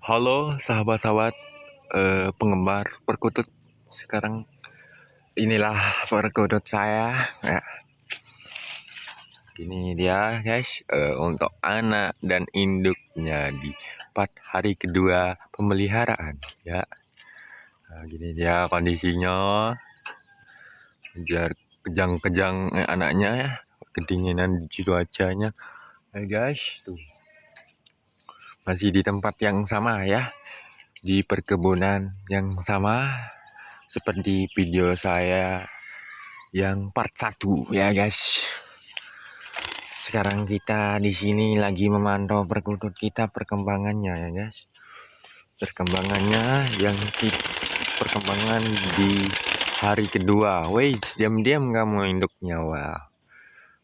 Halo sahabat-sahabat penggemar perkutut. Sekarang inilah perkutut saya ya. Ini dia guys, untuk anak dan induknya di 4 hari kedua pemeliharaan ya. Nah, gini dia kondisinya, kejar kejang-kejang anaknya ya, kedinginan di cuacanya. Guys, tuh masih di tempat yang sama ya, di perkebunan yang sama seperti video saya yang part 1 ya guys. Sekarang kita di sini lagi memantau perkutut kita, perkembangannya ya guys. Perkembangannya perkembangan di hari kedua. Wait, diam-diam kamu induknya. Wah,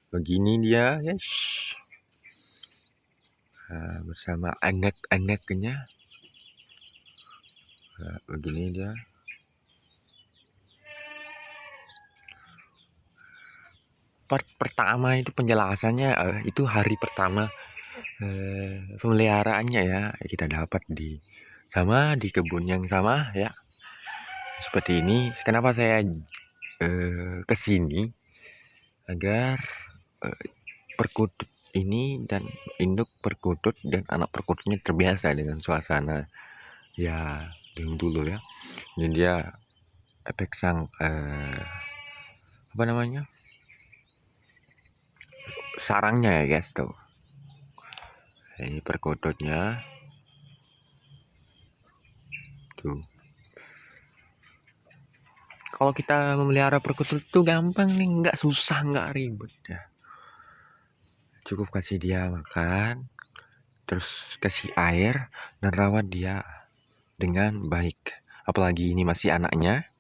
begini dia guys. Nah, bersama anak-anaknya. Nah, begini dia. Part pertama itu penjelasannya, itu hari pertama pemeliharaannya ya, kita dapat di kebun yang sama ya, seperti ini. Kenapa saya kesini agar perkutut ini dan induk perkutut dan anak perkututnya terbiasa dengan suasana ya dulu ya. Ini dia efek sang apa namanya, sarangnya ya guys tuh. Ini perkututnya tuh. Kalau kita memelihara perkutut itu gampang nih, nggak susah, nggak ribet ya. Cukup kasih dia makan, terus kasih air dan rawat dia dengan baik. Apalagi ini masih anaknya.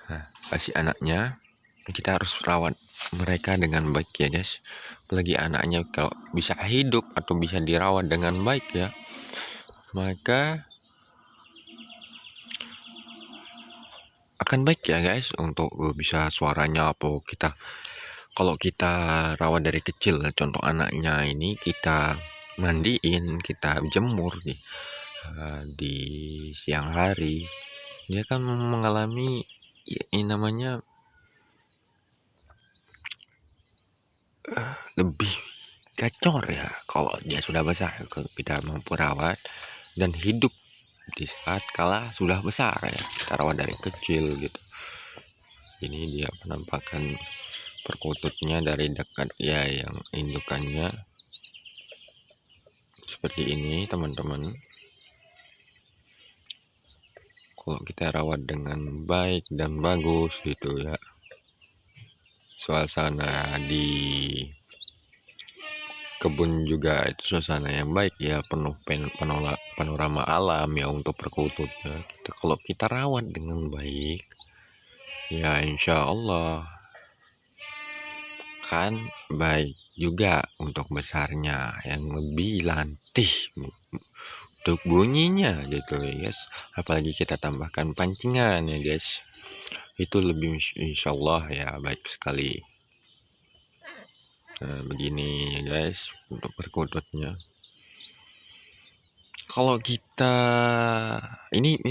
Nah, masih anaknya, kita harus rawat mereka dengan baik ya guys. Apalagi anaknya kalau bisa hidup atau bisa dirawat dengan baik ya, maka akan baik ya guys, untuk bisa suaranya apa. Kalau kita rawat dari kecil, contoh anaknya ini kita mandiin, kita jemur di siang hari, dia kan mengalami ya, ini namanya lebih gacor ya kalau dia sudah besar. Kalau kita mampu rawat dan hidup di saat kala sudah besar ya, kita rawat dari kecil gitu. Ini dia penampakan perkututnya dari dekat ya, yang indukannya seperti ini teman-teman. Kalau kita rawat dengan baik dan bagus gitu ya, suasana di kebun juga itu suasana yang baik ya, penuh panorama alam ya untuk perkututnya. Kalau kita rawat dengan baik ya, insya Allah kan baik juga untuk besarnya, yang lebih lantih untuk bunyinya gitu ya guys. Apalagi kita tambahkan pancingan ya guys, itu lebih insya Allah ya baik sekali. Nah, begini ya guys untuk perkututnya. Kalau kita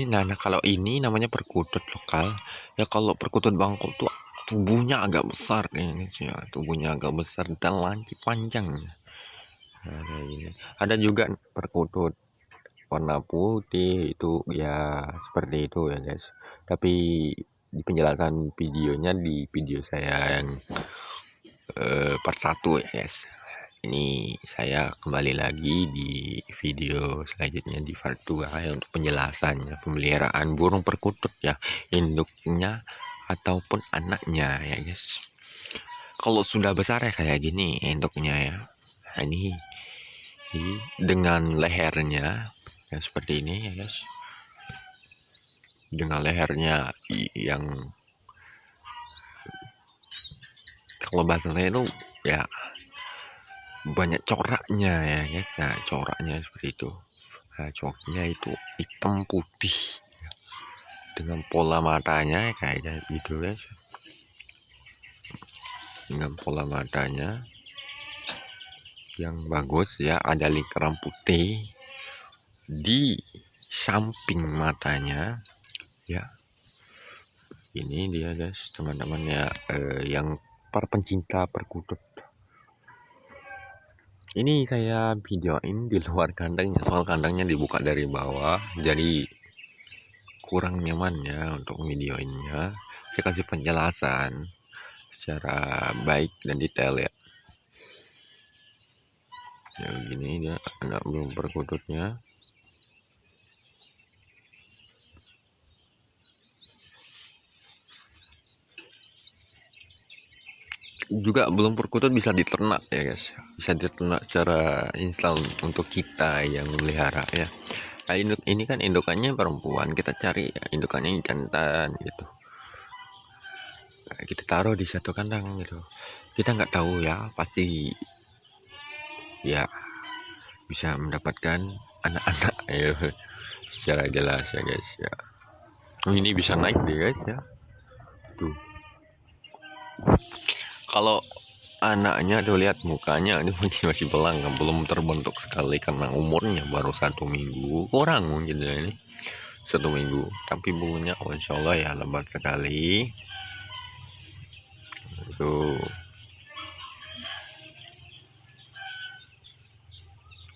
nah kalau ini namanya perkutut lokal ya. Kalau perkutut Bangkok tuh tubuhnya agak besar ya guys ya, tubuhnya agak besar dan lancip panjang. Nah, kayak gini. Ada juga perkutut warna putih itu ya, seperti itu ya guys. Tapi di penjelasan videonya di video saya yang part 1 ya guys. Ini saya kembali lagi di video selanjutnya di part 2 ya, untuk penjelasannya pemeliharaan burung perkutut ya, induknya ataupun anaknya ya guys. Kalau sudah besar ya kayak gini induknya ya. Nah, ini dengan lehernya ya seperti ini ya guys. Dengan lehernya yang kalau bahasa saya itu ya banyak coraknya ya guys. Nah, coraknya seperti itu. Nah, coraknya itu hitam putih dengan pola matanya kayak gitu guys. Dengan pola matanya yang bagus ya, ada lingkaran putih di samping matanya ya. Ini dia guys, teman-teman ya, yang para pencinta perkutut. Ini saya videoin di luar kandangnya, soal kandangnya dibuka dari bawah, jadi kurang nyaman ya untuk videoinnya. Saya kasih penjelasan secara baik dan detail ya. Ya begini dia anak belum perkututnya. Juga belum perkutut bisa diternak ya guys, bisa diternak secara instan untuk kita yang memelihara ya. Nah, ini kan indukannya perempuan, kita cari ya, indukannya jantan gitu. Nah, kita taruh di satu kandang gitu, kita nggak tahu ya, pasti ya bisa mendapatkan anak-anak ya secara jelas ya guys ya. Ini bisa naik deh guys ya tuh. Kalau anaknya tuh lihat mukanya ini masih belang, belum terbentuk sekali karena umurnya baru 1 minggu kurang mungkin ya, ini 1 minggu, tapi bulunya oh insya Allah ya lebat sekali itu.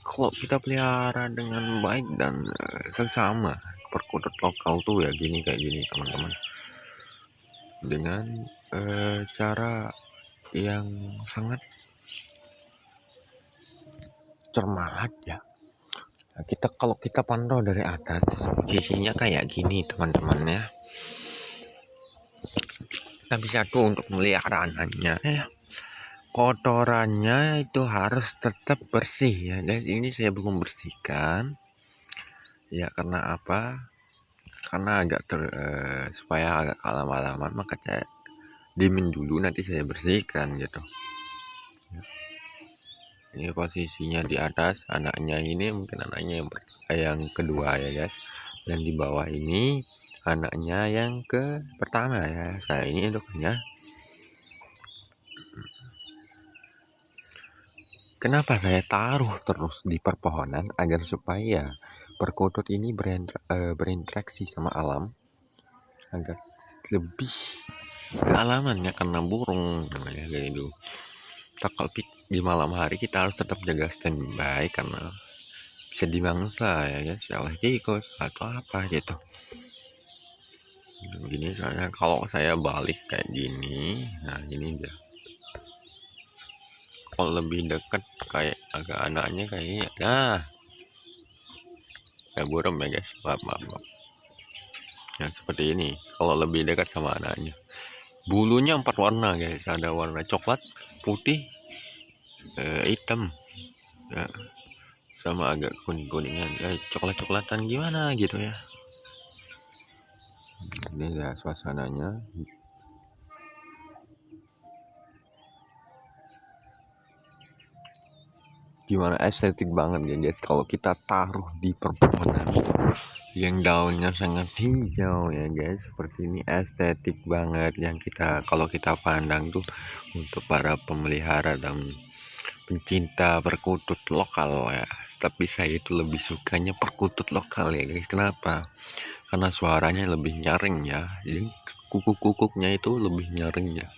Kalau kita pelihara dengan baik dan seksama, perkutut lokal tuh ya gini, kayak gini teman-teman, dengan cara yang sangat cermat ya. Nah, kalau kita pantau dari atas, sisinya kayak gini teman-teman ya. Tapi satu untuk melihara anaknya ya, kotorannya itu harus tetap bersih ya. Dan ini saya belum bersihkan ya, karena apa? Karena agak supaya agak lama-lama, maka saya diemin dulu, nanti saya bersihkan gitu. Ini posisinya di atas anaknya, ini mungkin anaknya yang kedua ya guys, dan di bawah ini anaknya yang pertama ya. Saya ini indukannya. Kenapa saya taruh terus di perpohonan agar supaya perkutut ini berinteraksi sama alam, agar lebih kealaman ya, karena burung namanya kayak gitu. Kalau di malam hari kita harus tetap jaga standby karena bisa dimangsa ya guys, oleh tikus atau apa gitu. Gini soalnya kalau saya balik kayak gini, nah ini dia. Kalau lebih dekat kayak agak anaknya kayaknya, nah ya burem ya guys, maaf. Nah seperti ini, kalau lebih dekat sama anaknya. Bulunya 4 warna guys, ada warna coklat, putih, hitam ya, sama agak kuning-kuningan ya, coklat-coklatan gimana gitu ya. Ini ya suasananya. Gimana, estetik banget ya guys kalau kita taruh di perpohonan yang daunnya sangat hijau ya guys, seperti ini estetik banget yang kalau kita pandang tuh untuk para pemelihara dan pencinta perkutut lokal ya. Tapi saya itu lebih sukanya perkutut lokal ya guys. Kenapa? Karena suaranya lebih nyaring ya, jadi kukuk-kukuknya itu lebih nyaring ya.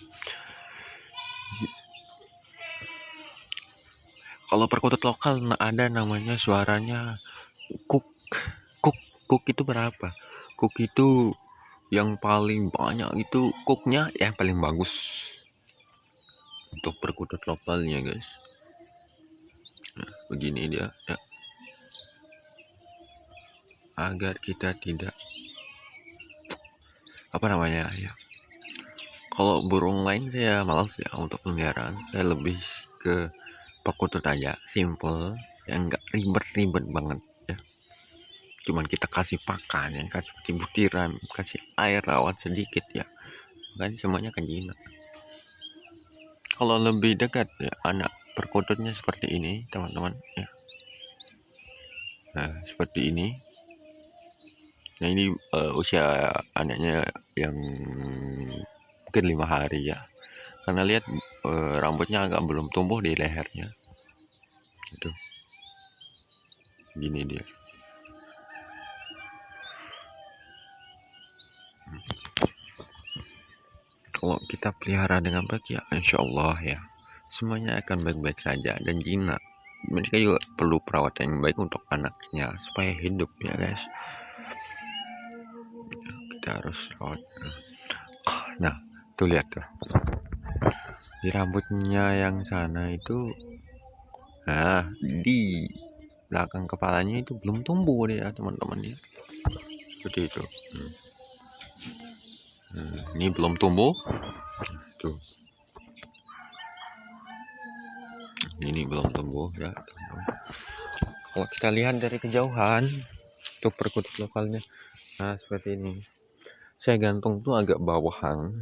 Kalau perkutut lokal ada namanya suaranya kuk kuk itu berapa? Kuk itu yang paling banyak, itu kuknya yang paling bagus untuk perkutut lokalnya guys. Nah, begini dia ya, agar kita tidak apa namanya ya. Kalau burung lain saya malas ya untuk pemeliharaan, saya lebih ke perkutut aja, simple, yang enggak ribet-ribet banget ya. Cuman kita kasih pakan, yang kasih butiran, kasih air, rawat sedikit ya, kan semuanya akan jinak. Kalau lebih dekat ya, anak perkututnya seperti ini teman-teman ya. Nah seperti ini. Nah ini usia anaknya yang mungkin 5 hari ya, karena lihat rambutnya agak belum tumbuh di lehernya gitu. Gini dia. kalau kita pelihara dengan baik ya insya Allah ya semuanya akan baik-baik saja. Dan jinak mereka juga perlu perawatan yang baik untuk anaknya supaya hidup ya guys. Kita harus rawat. Nah tuh lihat tuh di rambutnya yang sana itu, nah di belakang kepalanya itu belum tumbuh ya teman-teman ya, seperti itu. Ini belum tumbuh tuh, ini belum tumbuh ya teman-teman. Kalau kita lihat dari kejauhan tuh perkutut lokalnya, nah seperti ini. Saya gantung tuh agak bawahan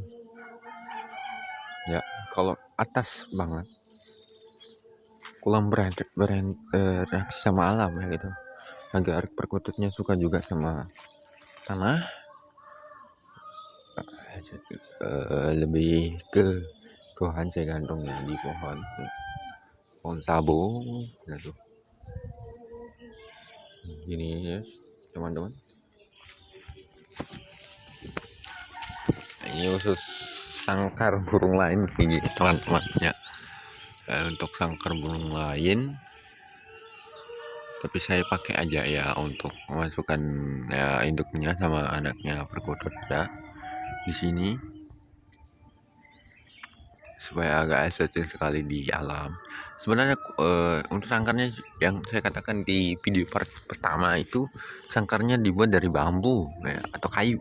ya, kalau atas banget kurang bereaksi sama alam ya gitu. Agar perkututnya suka juga sama tanah, lebih ke pohon. Saya gantungnya di pohon sabung gitu. Gini ya teman-teman, ini khusus sangkar burung lain sih teman-teman ya. Untuk sangkar burung lain tapi saya pakai aja ya untuk memasukkan ya induknya sama anaknya perkutut ya di sini, supaya agak estetik sekali di alam. Sebenarnya untuk sangkarnya yang saya katakan di video part pertama itu, sangkarnya dibuat dari bambu ya, atau kayu.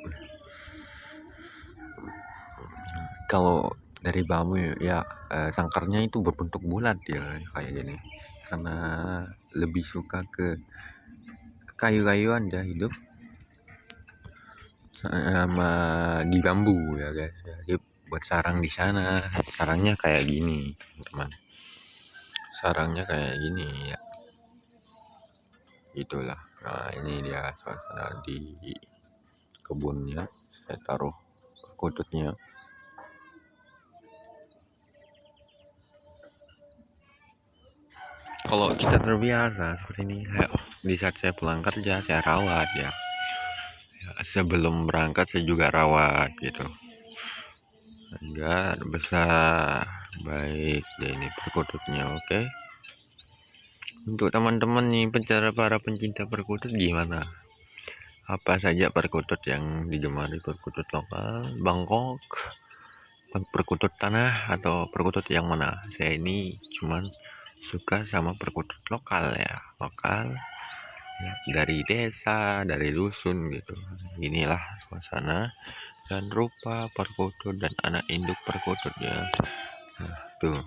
Kalau dari bambu ya sangkarnya itu berbentuk bulat ya kayak gini, karena lebih suka ke kayu-kayuan ya hidup sama di bambu ya guys. Jadi buat sarang di sana, sarangnya kayak gini teman-teman, sarangnya kayak gini ya, itulah. Nah ini dia suasana di kebunnya, saya taruh kututnya. Kalau kita terbiasa seperti ini, di saat saya pulang kerja saya rawat ya, sebelum berangkat saya juga rawat gitu agar besar baik ya ini perkututnya. Oke, untuk teman-teman nih para pencinta perkutut, gimana, apa saja perkutut yang digemari? Perkutut lokal, Bangkok, perkutut tanah, atau perkutut yang mana? Saya ini cuman suka sama perkutut lokal ya, lokal ya, dari desa, dari dusun gitu. Inilah suasana dan rupa perkutut dan anak induk perkututnya. Nah, tuh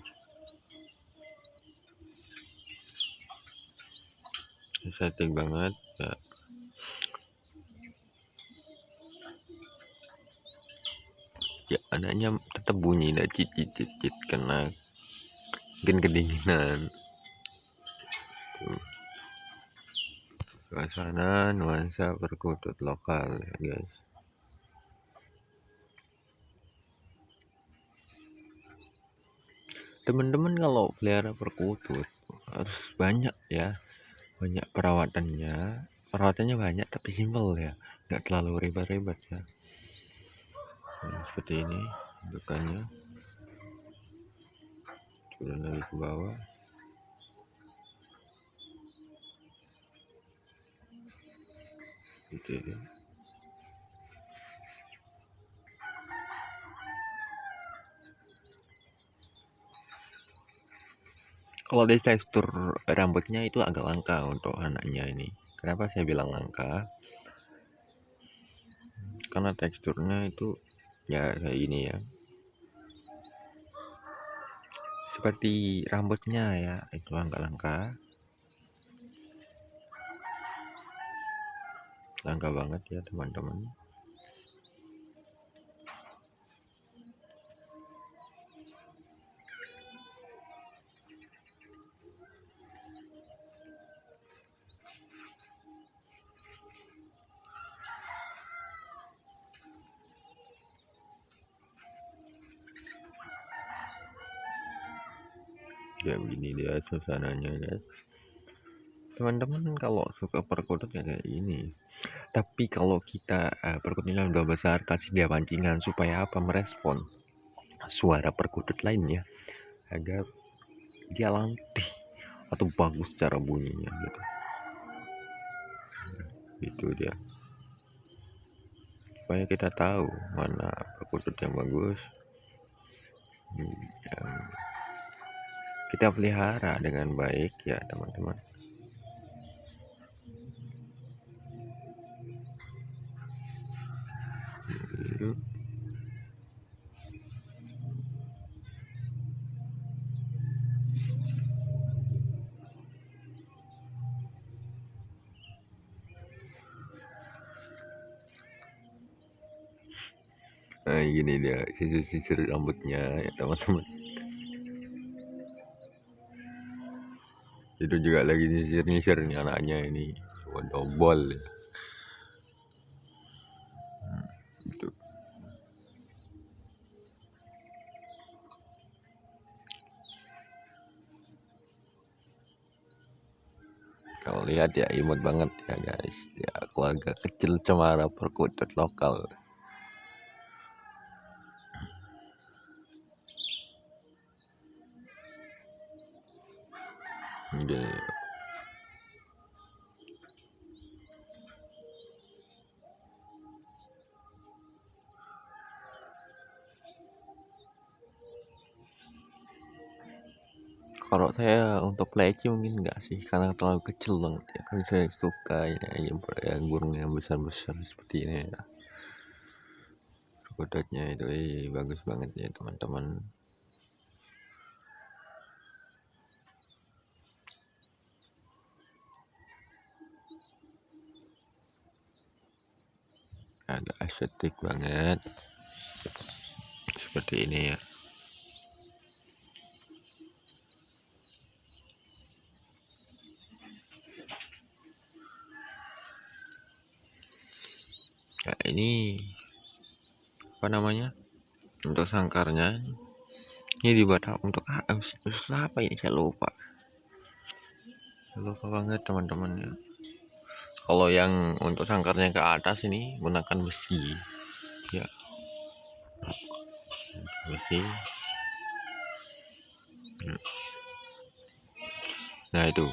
estetik banget ya. Ya anaknya tetap bunyi dan cicit karena mungkin kedinginan. Tuh suasana nuansa perkutut lokal ya guys. Teman-teman kalau pelihara perkutut harus banyak ya, banyak perawatannya banyak tapi simpel ya, nggak terlalu ribet-ribet ya. Nah, seperti ini bentukannya, turun lagi ke bawah gitu ya. Kalau dari tekstur rambutnya itu agak langka untuk anaknya ini. Kenapa saya bilang langka? Karena teksturnya itu ya kayak ini ya, seperti rambutnya ya, itu agak langka banget ya teman-teman. Ya begini dia suasananya ya teman-teman. Kalau suka perkutut ya kayak ini, tapi kalau kita perkututnya udah besar, kasih dia pancingan supaya apa, merespon suara perkutut lainnya agar dia latih atau bagus cara bunyinya gitu. Itu dia, supaya kita tahu mana perkutut yang bagus, yang kita pelihara dengan baik ya teman-teman. Nah, gini dia sisir-sisir rambutnya ya teman-teman. Itu juga lagi nyisir-nyisir nih anaknya ini, dobol ya. Itu kalau lihat ya imut banget ya guys ya, keluarga kecil cemara perkutut lokal. Oke. Kalau saya untuk leci mungkin enggak sih, karena terlalu kecil banget ya. Kan saya suka ya burung yang besar-besar seperti ini ya. Perkututnya itu bagus banget ya teman-teman. Agak estetik banget seperti ini ya. Nah, ini apa namanya, untuk sangkarnya ini dibuat untuk apa ini, saya lupa banget teman-teman ya. Kalau yang untuk sangkarnya ke atas ini menggunakan besi ya, besi. Nah itu,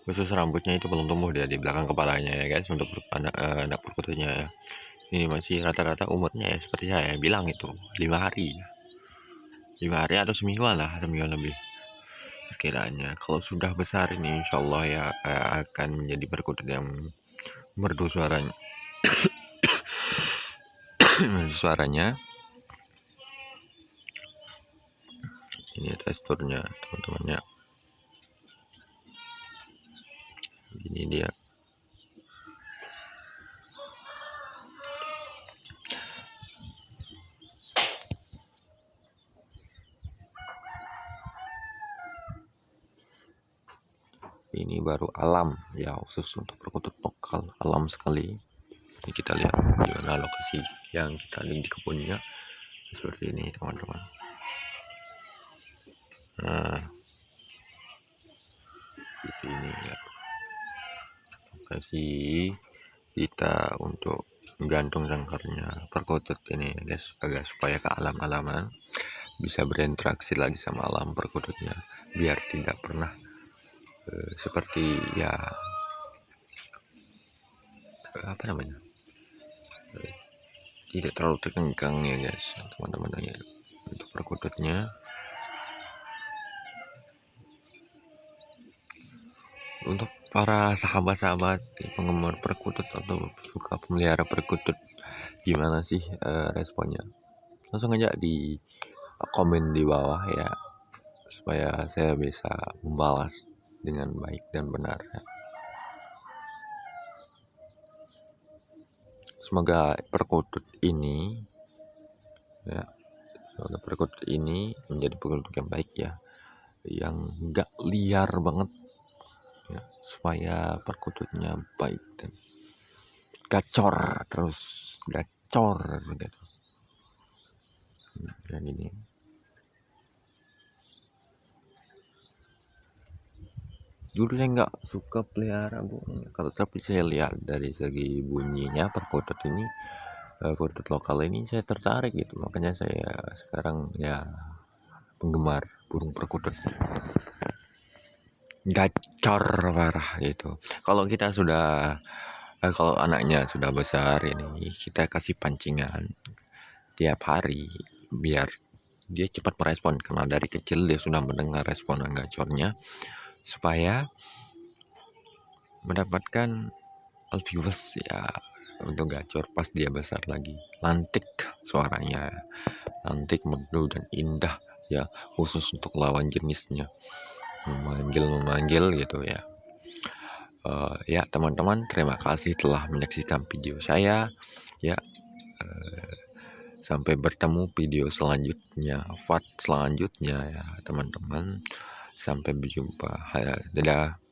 khusus rambutnya itu belum tumbuh dia di belakang kepalanya ya guys, untuk anak perkututnya ya. Ini masih rata-rata umurnya ya seperti saya bilang itu 5 hari atau semingguan lebih kiranya. Kalau sudah besar ini insya Allah ya akan menjadi perkutut yang merdu suaranya. Suaranya ini teksturnya teman-teman ya, ini dia. Ini baru alam ya, khusus untuk perkutut lokal, alam sekali. Ini kita lihat di mana lokasi yang kita lihat di kebunnya seperti ini teman-teman. Nah di sini ya lokasi kita untuk gantung sangkarnya perkutut ini guys, agak supaya ke alam-alaman, bisa berinteraksi lagi sama alam perkututnya, biar tidak pernah seperti ya apa namanya, tidak terlalu terkengkang ya guys teman-teman ya. Untuk perkututnya, untuk para sahabat-sahabat penggemar perkutut atau suka pemelihara perkutut, gimana sih responnya? Langsung aja di komen di bawah ya, supaya saya bisa membalas dengan baik dan benar ya. Semoga perkutut ini ya, semoga perkutut ini menjadi perkutut yang baik ya, yang enggak liar banget ya, supaya perkututnya baik dan gacor terus, gacor gitu. Kayak gini. Dulu saya nggak suka pelihara burung, kalau tapi saya lihat dari segi bunyinya perkutut ini kudut lokal ini saya tertarik gitu, makanya saya sekarang ya penggemar burung perkutut. Gacor parah gitu. Kalau kita sudah kalau anaknya sudah besar ini, kita kasih pancingan tiap hari biar dia cepat merespon, karena dari kecil dia sudah mendengar responan gacornya, supaya mendapatkan viewers ya untuk gacor pas dia besar lagi. Lantik suaranya, lantik, merdu dan indah ya, khusus untuk lawan jenisnya, memanggil gitu ya. Ya teman-teman, terima kasih telah menyaksikan video saya ya. Sampai bertemu video selanjutnya, part selanjutnya ya teman-teman. Sampai berjumpa. Dadah.